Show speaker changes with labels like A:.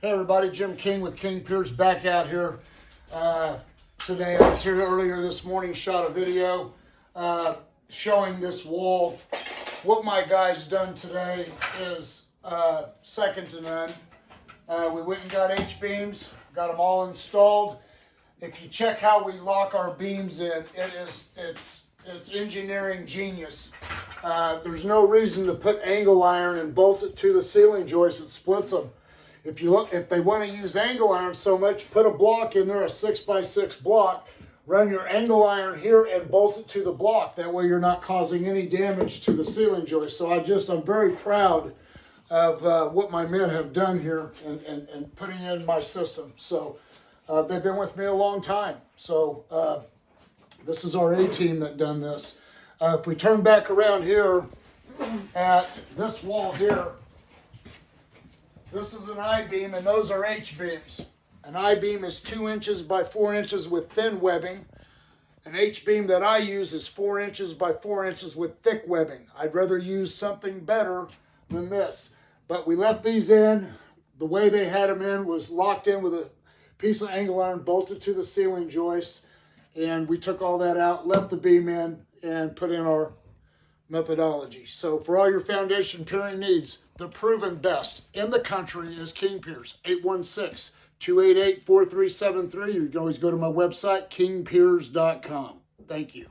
A: Hey everybody, Jim King with King Piers back out here today. I was here earlier this morning, shot a video showing this wall. What my guy's done today is second to none. We went and got H-beams, got them all installed. If you check how we lock our beams in, it's engineering genius. There's no reason to put angle iron and bolt it to the ceiling joist. It splits them. If they want to use angle iron so much, put a block in there, a 6x6 block. Run your angle iron here and bolt it to the block. That way you're not causing any damage to the ceiling joist. So I'm very proud of what my men have done here and putting in my system. So they've been with me a long time. So this is our A-team that done this. If we turn back around here at this wall here, this is an I-beam and those are H-beams. An I-beam is 2 inches by 4 inches with thin webbing. An H-beam that I use is 4 inches by 4 inches with thick webbing. I'd rather use something better than this. But we left these in. The way they had them in was locked in with a piece of angle iron bolted to the ceiling joist. And we took all that out, left the beam in, and put in our methodology. So for all your foundation piering needs, the proven best in the country is King Piers. 816-288-4373. You can always go to my website, kingpiers.com. Thank you.